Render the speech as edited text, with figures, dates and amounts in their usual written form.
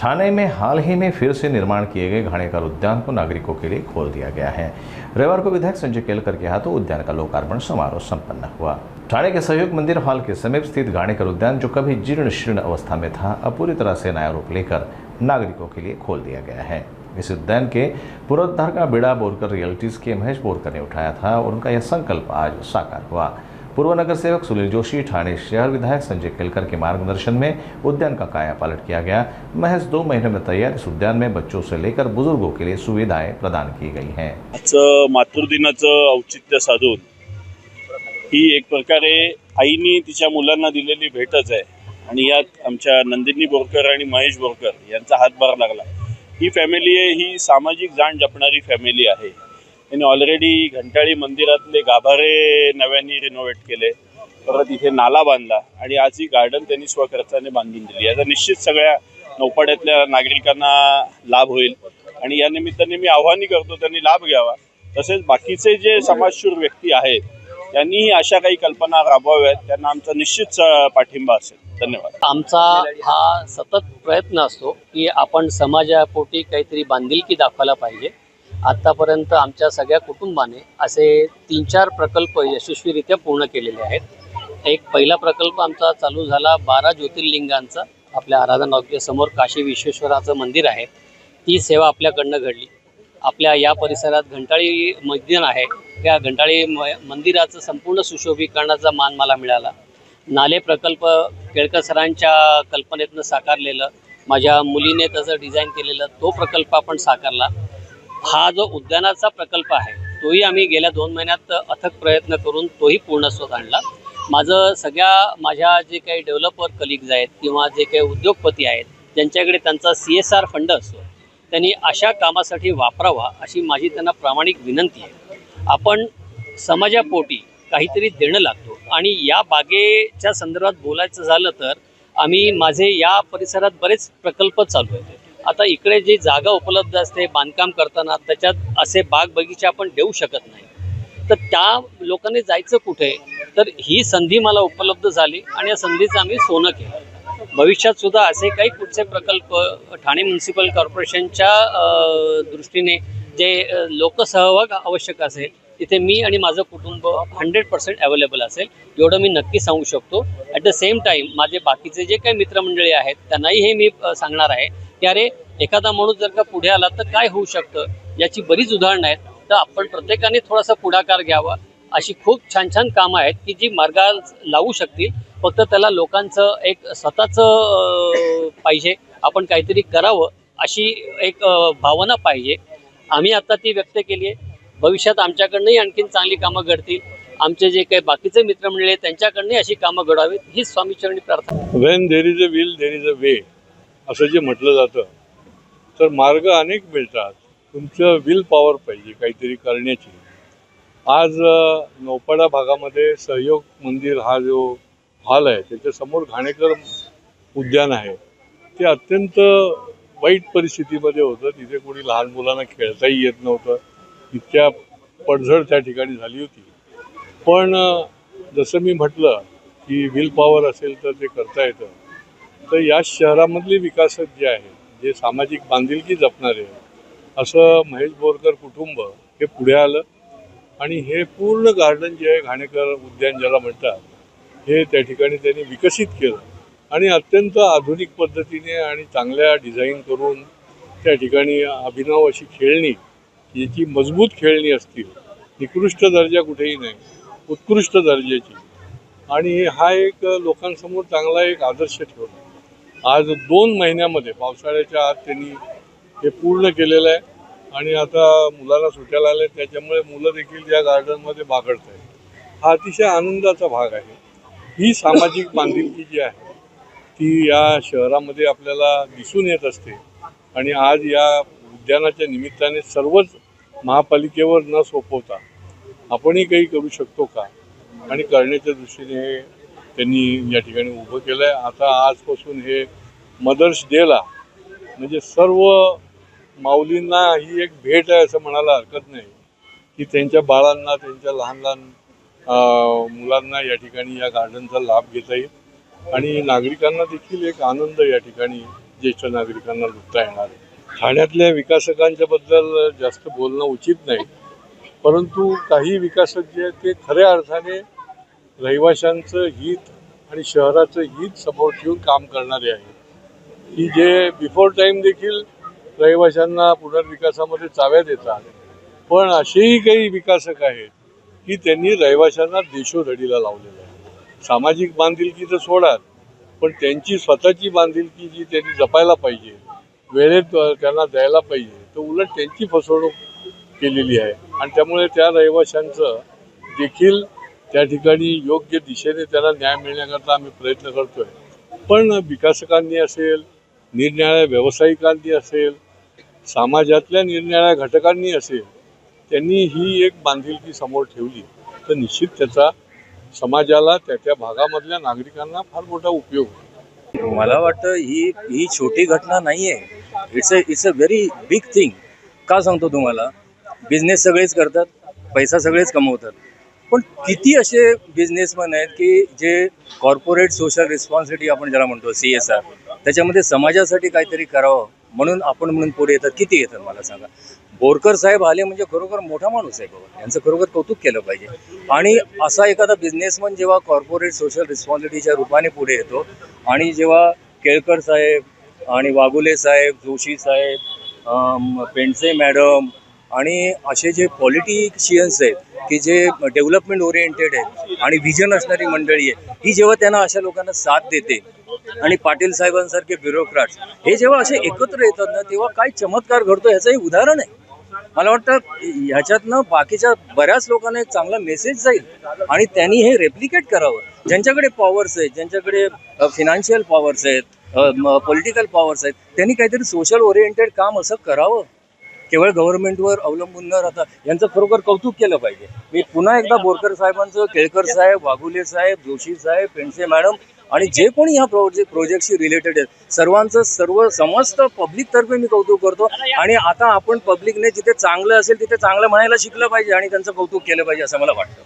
ठाणे में हाल ही में फिर से निर्माण किए गए घाणेकर उद्यान को नागरिकों के लिए खोल दिया गया है। रविवार को विधायक संजय केलकर के हाथों उद्यान का लोकार्पण समारोह संपन्न हुआ। ठाणे के सहयोग मंदिर हॉल के समीप स्थित घाणेकर उद्यान, जो कभी जीर्ण शीर्ण अवस्था में था, अब पूरी तरह से नया रूप लेकर नागरिकों के लिए खोल दिया गया है। इस उद्यान के पुनरुद्धार का बीड़ा बोरकर रियल्टीज के महेश बोरकर ने उठाया था और उनका यह संकल्प आज साकार हुआ। पूर्व नगर सेवक सुनील जोशी, ठाणे शहर विधायक संजय केलकर के मार्गदर्शन में उद्यान का कायापालट किया गया। महज 2 महीने में तैयार इस उद्यान में बच्चों से लेकर बुजुर्गों के लिए सुविधाएं प्रदान की गई हैं। मातृदिनाचं औचित्य साधून ही एक प्रकारे आईनी तिच्या मुलांना दिलेली भेटच आहे आणि यात आमच्या नंदिनी बोरकर आणि महेश बोरकर यांचा हातभार लागला। ही फॅमिली आहे, ही सामाजिक जाण जपणारी फॅमिली आहे। त्यांनी ऑलरेडी घंटाळी मंदिरातले गाभारे नव्याने रिनोव्हेट केले, परत इथे नाला बांधला आणि आज ही गार्डन त्यांनी स्वखर्चाने बांधून दिली। याचा निश्चित सगळ्या नौपाड्यातल्या नागरिकांना लाभ होईल आणि या निमित्ताने मी आव्हान करतो त्यांनी लाभ घ्यावा। तसेच बाकीचे जे समाजशूर व्यक्ती आहेत त्यांनी अशा काही कल्पना राबवाव्यात, त्यांना आमचा निश्चित पाठिंबा असेल। धन्यवाद। आमचा हा सतत प्रयत्न असतो की आपण समाजापोटी काहीतरी बांधिलकी दाखवायला पाहिजे। आतापर्यंत आमच्या सगळ्या कुटुंबाने असे 3-4 प्रकल्प यशस्वीरित्या पूर्ण केलेले आहेत। एक पहिला प्रकल्प आमचा चालू झाला 12 ज्योतिर्लिंगांचा, आपल्या आराधनालयाच्या समोर काशी विश्वेश्वराचं मंदिर आहे, ती सेवा आपल्याकडनं घडली। आपल्या या परिसरात घंटाळी मैदान आहे, त्या घंटाळी मंदिराचं संपूर्ण सुशोभीकरणाचा मान मला मिळाला। नाले प्रकल्प केळकर सरांच्या कल्पनेतनं साकारलेलं, माझ्या मुलीने त्याचं डिझाईन केलेलं तो प्रकल्प आपण साकारला। हा जो उद्यानाचा प्रकल्प आहे तोही आम्ही गेल्या 2 महिन्यात अथक प्रयत्न करून तोही पूर्णत्वास आणला। माझ्या जे काही डेव्हलपर कलिग्ज आहेत किंवा जे काही उद्योगपती आहेत ज्यांच्याकडे त्यांचा CSR फंड असतो, त्यांनी अशा कामासाठी वापरावा अशी माझी त्यांना प्रामाणिक विनंती आहे। आपण समाजापोटी काहीतरी देणं लागतो आणि या बागेच्या संदर्भात बोलायचं झालं तर माझे या परिसरात बरेच प्रकल्प चालू आहेत। आता इकडे जी जागा उपलब्ध असते बांधकाम करताना, त्याच्यात असे बाग बगीचे आपण देऊ शकत नाही, तर त्या लोकांनी जायचं कुठे? तर ही संधी मला उपलब्ध झाली आणि या संधीचं आम्ही सोनं केलं। भविष्यात सुद्धा असे काही पुढचे प्रकल्प ठाणे म्युनिसिपल कॉर्पोरेशनच्या दृष्टीने जे लोकसहभाग आवश्यक असेल तिथे मी आणि माझं कुटुंब 100% अवेलेबल असेल, एवढं मी नक्की सांगू शकतो। ॲट द सेम टाईम माझे बाकीचे जे काही मित्रमंडळी आहेत त्यांनाही हे मी सांगणार आहे की अरे, एखादा माणूस जर का पुढे आला तर काय होऊ शकतं, याची बरीच उदाहरणं आहेत। तर आपण प्रत्येकाने थोडासा पुढाकार घ्यावा। अशी खूप छान छान कामं आहेत की जी मार्गाला लावू शकतील, फक्त त्याला लोकांचं एक स्वतःचं पाहिजे, आपण काहीतरी करावं अशी एक भावना पाहिजे। आम्ही आता ती व्यक्त केली आहे। भविष्यात आमच्याकडनंही आणखीन चांगली कामं घडतील, आमचे जे काही बाकीचे मित्रमंडळी आहेत त्यांच्याकडनंही अशी कामं घडावीत ही स्वामीचरणी प्रार्थना। When there is a will there is a way असं जे म्हटलं जातं, तर मार्ग अनेक मिळतात। तुमचं विल पॉवर पाहिजे काहीतरी करण्याची। आज नौपाडा भागामध्ये सहयोग मंदिर हा जो हॉल आहे त्याच्यासमोर घाणेकर उद्यान आहे, ते अत्यंत वाईट परिस्थितीमध्ये होतं। तिथे कोणी लहान मुलांना खेळताही येत नव्हतं, इतक्या पडझड त्या ठिकाणी झाली होती। पण जसं मी म्हटलं की विल पॉवर असेल तर ते करता येतं। तर या शहरामधली विकासक जे आहे, जे सामाजिक बांधिलकी जपणारे, असं महेश बोरकर कुटुंब हे पुढे आलं आणि हे पूर्ण गार्डन जे आहे घाणेकर उद्यान ज्याला म्हणतात, हे त्या ठिकाणी त्यांनी विकसित केलं आणि अत्यंत आधुनिक पद्धतीने आणि चांगल्या डिझाईन करून त्या ठिकाणी अभिनव अशी खेळणी, याची मजबूत खेळणी असतील, निकृष्ट दर्जा कुठेही नाही, उत्कृष्ट दर्जाची, आणि हा एक लोकांसमोर चांगला एक आदर्श ठेवला। आज 2 महिन्यामध्ये पावसाळ्याच्या आत त्यांनी हे पूर्ण केलेलं आहे आणि आता मुलांना सुट्ट्या लागल्या, त्याच्यामुळे मुलं देखील या गार्डनमध्ये बागडत आहेत। हा अतिशय आनंदाचा भाग आहे। ही सामाजिक बांधिलकी जी आहे ती या शहरामध्ये आपल्याला दिसून येत असते आणि आज या उद्यानाच्या निमित्ताने सर्वच महापालिकेवर न सोपवता आपणही काही करू शकतो का आणि करण्याच्या दृष्टीने त्यांनी या ठिकाणी उभं केलं आहे। आता आजपासून हे मदर्स डेला म्हणजे सर्व माऊलींना ही एक भेट आहे असं म्हणायला हरकत नाही की त्यांच्या बाळांना, त्यांच्या लहान लहान मुलांना या ठिकाणी या गार्डनचा लाभ घेता येईल आणि नागरिकांना देखील एक आनंद या ठिकाणी ज्येष्ठ नागरिकांना लुटता येणार. ठाण्यातल्या विकासकांच्या बद्दल जास्त बोलणं उचित नाही, परंतु काही विकासक जे आहेत ते खऱ्या अर्थाने रहिवाशांचं हित आणि शहराचं हित समोर ठेवून काम करणारे आहेत, की जे बिफोर टाईम देखील रहिवाशांना पुनर्विकासामध्ये चाव्या देतात. पण असेही काही विकासक आहेत की त्यांनी रहिवाशांना देशोधडीला लावलेलं आहे. सामाजिक बांधिलकी तर सोडाच, पण त्यांची स्वतःची बांधिलकी जी त्यांनी जपायला पाहिजे, वेळेत त्यांना द्यायला पाहिजे, तर उलट त्यांची फसवणूक केलेली आहे. आणि त्यामुळे त्या रहिवाशांचं देखील त्या ठिकाणी योग्य दिशेने त्यांना न्याय मिळण्याकरता आम्ही प्रयत्न करतोय. पण विकासकांनी असेल, निरनिराळ्या व्यावसायिकांनी असेल, समाजातल्या निरनिराळ्या घटकांनी असेल, त्यांनी ही एक बांधिलकी समोर ठेवली तर निश्चित त्याचा समाजाला त्या भागामधल्या नागरिकांना फार मोठा उपयोग होईल. मला वाटतं ही छोटी घटना नाही आहे. It's a very big thing. का सांगतो तुम्हाला, बिझनेस सगळेच करतात, पैसा सगळेच कमवतात, पण किती असे बिझनेसमॅन आहेत की जे कॉर्पोरेट सोशल रिस्पॉन्सिबिलिटी आपण ज्याला म्हणतो CSR, त्याच्यामध्ये समाजासाठी काहीतरी करावं म्हणून पुढे येतात. किती येतात मला सांगा. बोरकर साहेब आले म्हणजे खरोखर मोठा माणूस आहे बाबा, यांचं खरोखर कौतुक केलं पाहिजे. आणि असा एखादा बिझनेसमन जेव्हा कॉर्पोरेट सोशल रिस्पॉन्सिबिलिटीच्या रूपाने पुढे येतो आणि जेव्हा केळकर साहेब आणि वाघुले साहेब, जोशी साहेब, पेंडसे मॅडम आणि असे जे पॉलिटिशियन्स आहेत की जे डेव्हलपमेंट ओरिएंटेड आहेत आणि व्हिजन असणारी मंडळी आहे, ही जेव्हा त्यांना अशा लोकांना साथ देते आणि पाटील साहेबांसारखे ब्युरोक्रॅट्स हे जेव्हा असे एकत्र येतात ना, तेव्हा काय चमत्कार घडतो ह्याचं एक उदाहरण आहे. मला वाटतं ह्याच्यातनं बाकीच्या बऱ्याच लोकांना एक चांगला मेसेज जाईल आणि त्यांनी हे रेप्लिकेट करावं. ज्यांच्याकडे पॉवर्स आहेत, ज्यांच्याकडे फिनान्शियल पॉवर्स आहेत, पॉलिटिकल पॉवर्स आहेत, त्यांनी काहीतरी सोशल ओरिएंटेड काम असं करावं. केवळ गव्हर्नमेंटवर अवलंबून न राहता यांचं खरोखर कौतुक केलं पाहिजे. मी पुन्हा एकदा बोरकर साहेबांचं, केळकर साहेब, वाघुले साहेब, जोशी साहेब, पेंडसे मॅडम आणि जे कोणी ह्या प्रोजेक्टशी रिलेटेड आहेत सर्वांचं समस्त पब्लिकतर्फे मी कौतुक करतो. आणि आता आपण पब्लिकने जिथे चांगलं असेल तिथे चांगलं म्हणायला शिकलं पाहिजे आणि त्यांचं कौतुक केलं पाहिजे असं मला वाटतं.